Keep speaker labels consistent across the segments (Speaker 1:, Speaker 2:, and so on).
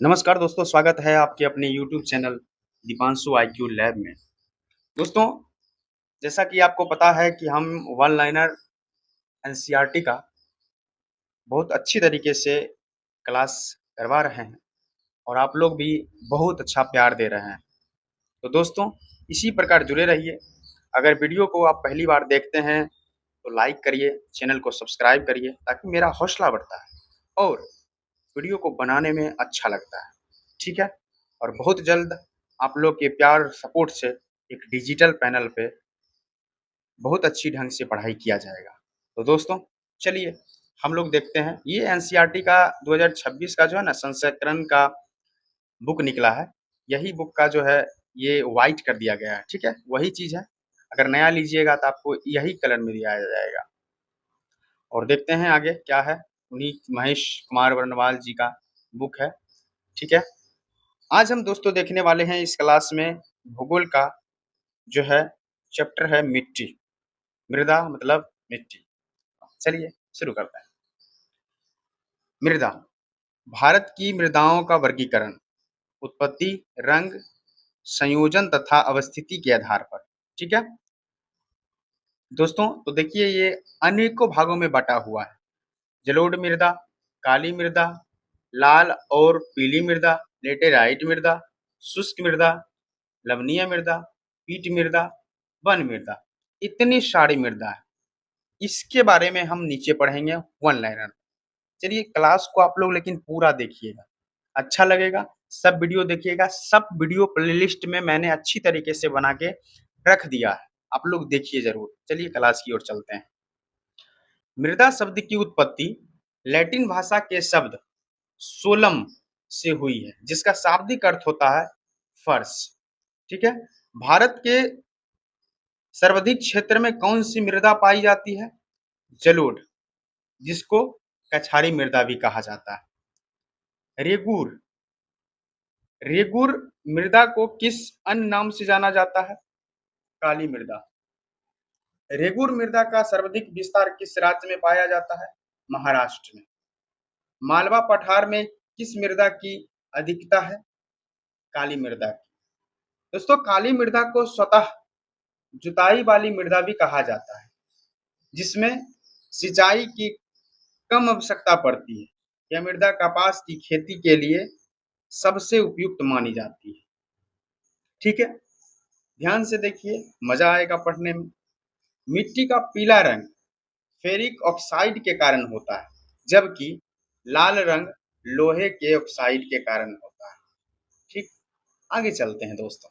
Speaker 1: नमस्कार दोस्तों, स्वागत है आपके अपने YouTube channel Deepanshu IQ lab में। दोस्तों, जैसा कि आपको पता है कि हम वन लाइनर एनसीईआरटी का बहुत अच्छी तरीके से क्लास करवा रहे हैं और आप लोग भी बहुत अच्छा प्यार दे रहे हैं। तो दोस्तों, इसी प्रकार जुड़े रहिए। अगर वीडियो को आप पहली बार देखते हैं तो लाइक करिए, चैनल को सब्सक्राइब करिए ताकि मेरा हौसला बढ़ता है और वीडियो को बनाने में अच्छा लगता है। ठीक है? और बहुत जल्द आप लोग के प्यार सपोर्ट से एक डिजिटल पैनल पे बहुत अच्छी ढंग से पढ़ाई किया जाएगा। तो दोस्तों, चलिए हम लोग देखते हैं। ये एनसीईआरटी का 2026 का जो है ना संस्करण का बुक निकला है। यही बुक का जो है ये व्हाइट कर दिया गया है। ठीक है? वही चीज़ है। अगर नया लीजिएगा तो आपको यही कलर में दिया जाएगा। और देखते हैं आगे क्या है। उन्हीं महेश कुमार वर्णवाल जी का बुक है। ठीक है? आज हम दोस्तों देखने वाले हैं इस क्लास में भूगोल का जो है चैप्टर है मिट्टी। मृदा मतलब मिट्टी। चलिए शुरू करते हैं। मृदा, भारत की मृदाओं का वर्गीकरण उत्पत्ति, रंग, संयोजन तथा अवस्थिति के आधार पर। ठीक है दोस्तों, तो देखिए ये अनेकों भागों में बटा हुआ है। जलोढ़ मृदा, काली मृदा, लाल और पीली मृदा, लेटेराइट मृदा, शुष्क मृदा, लवणीय मृदा, पीट मृदा, वन मृदा, इतनी सारी मृदा है। इसके बारे में हम नीचे पढ़ेंगे वन लाइनर। चलिए क्लास को आप लोग लेकिन पूरा देखिएगा, अच्छा लगेगा। सब वीडियो देखिएगा। सब वीडियो प्लेलिस्ट में मैंने अच्छी तरीके से बना के रख दिया है, आप लोग देखिए जरूर। चलिए क्लास की ओर चलते हैं। मृदा शब्द की उत्पत्ति लैटिन भाषा के शब्द सोलम से हुई है, जिसका शाब्दिक अर्थ होता है फर्श। ठीक है? भारत के सर्वाधिक क्षेत्र में कौन सी मृदा पाई जाती है? जलोढ़, जिसको कछारी मृदा भी कहा जाता है। रेगुर, रेगुर मृदा को किस अन्य नाम से जाना जाता है? काली मृदा। रेगुर मृदा का सर्वाधिक विस्तार किस राज्य में पाया जाता है? महाराष्ट्र में। मालवा पठार में किस मृदा की अधिकता है? काली मृदा की। दोस्तों, काली मृदा को स्वतः जुताई वाली मृदा भी कहा जाता है, जिसमें सिंचाई की कम आवश्यकता पड़ती है। यह मृदा कपास की खेती के लिए सबसे उपयुक्त मानी जाती है। ठीक है? ध्यान से देखिए, मजा आएगा पढ़ने में। मिट्टी का पीला रंग फेरिक ऑक्साइड के कारण होता है, जबकि लाल रंग लोहे के ऑक्साइड के कारण होता है। ठीक, आगे चलते हैं दोस्तों।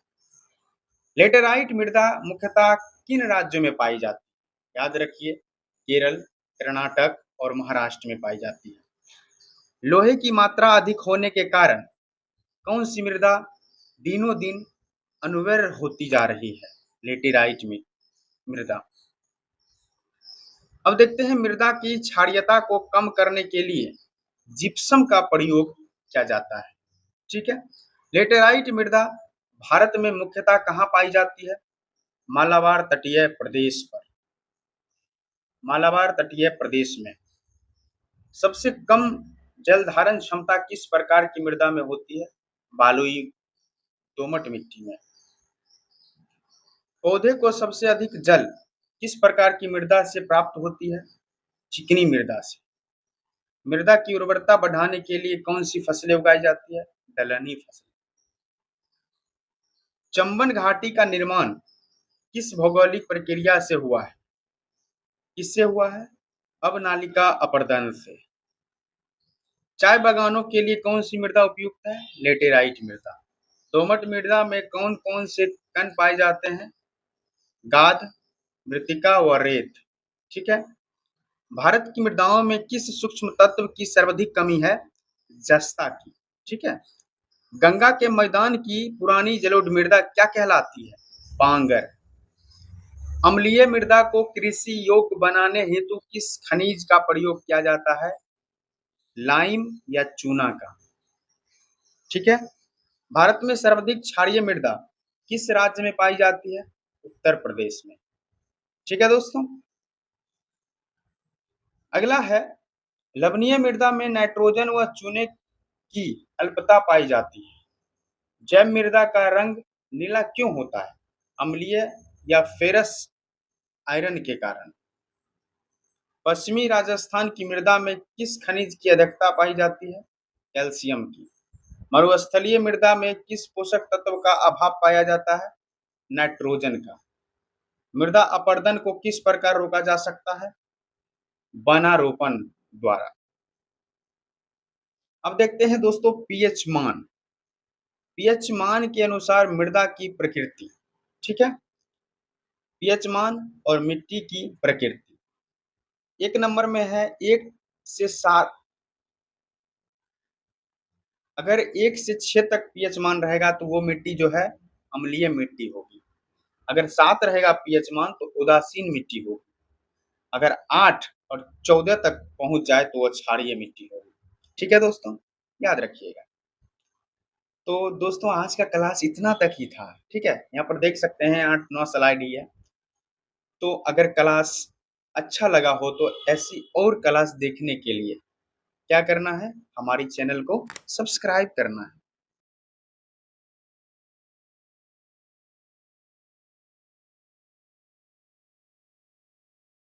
Speaker 1: लेटेराइट मृदा मुख्यतः किन राज्यों में पाई जाती है? याद रखिए, केरल, कर्नाटक और महाराष्ट्र में पाई जाती है। लोहे की मात्रा अधिक होने के कारण कौन सी मृदा दिनों दिन अनुर्वर होती जा रही है? लेटेराइट में मृदा। अब देखते हैं मृदा की क्षारीयता को कम करने के लिए जिप्सम का प्रयोग किया जाता है। ठीक है? लेटेराइट मृदा भारत में मुख्यतः कहाँ पाई जाती है? मालाबार तटीय प्रदेश पर। मालाबार तटीय प्रदेश में सबसे कम जल धारण क्षमता किस प्रकार की मृदा में होती है? बालुई दोमट मिट्टी में। पौधे को सबसे अधिक जल किस प्रकार की मृदा से प्राप्त होती है? चिकनी मृदा से। मृदा की उर्वरता बढ़ाने के लिए कौन सी फसलें उगाई जाती है? दलहनी फसल। चंबल घाटी का निर्माण किस भौगोलिक प्रक्रिया से हुआ है? किससे हुआ है? अवनालिका अपरदन से। चाय बागानों के लिए कौन सी मृदा उपयुक्त है? लेटेराइट मृदा। दोमट मृदा में कौन कौन से कण पाए जाते हैं? गाद, मृत्तिका व रेत। ठीक है? भारत की मृदाओं में किस सूक्ष्म तत्व की सर्वाधिक कमी है? जस्ता की। ठीक है? गंगा के मैदान की पुरानी जलोढ़ मृदा क्या कहलाती है? बांगर। अम्लीय मृदा को कृषि योग्य बनाने हेतु किस खनिज का प्रयोग किया जाता है? लाइम या चूना का। ठीक है? भारत में सर्वाधिक क्षारीय मृदा किस राज्य में पाई जाती है? उत्तर प्रदेश में। ठीक है दोस्तों, अगला है लवणीय मृदा में नाइट्रोजन व चूने की अल्पता पाई जाती है। जैव मृदा का रंग नीला क्यों होता है? अम्लीय या फेरस आयरन के कारण। पश्चिमी राजस्थान की मृदा में किस खनिज की अधिकता पाई जाती है? कैल्शियम की। मरुस्थलीय मृदा में किस पोषक तत्व का अभाव पाया जाता है? नाइट्रोजन का। मृदा अपरदन को किस प्रकार रोका जा सकता है? वनारोपण द्वारा। अब देखते हैं दोस्तों पीएच मान। पीएच मान के अनुसार मृदा की प्रकृति, ठीक है, पीएच मान और मिट्टी की प्रकृति। एक नंबर में है 1 से 7। अगर 1 से 6 तक पीएच मान रहेगा तो वो मिट्टी जो है अम्लीय मिट्टी होगी। अगर 7 रहेगा पीएच मान तो उदासीन मिट्टी होगी। अगर 8 और 14 तक पहुंच जाए तो वो क्षारीय मिट्टी होगी। ठीक है दोस्तों, याद रखिएगा। तो दोस्तों आज का क्लास इतना तक ही था। ठीक है, यहाँ पर देख सकते हैं 8-9 स्लाइड ही है। तो अगर क्लास अच्छा लगा हो तो ऐसी और क्लास देखने के लिए क्या करना है? हमारी चैनल को सब्सक्राइब करना है।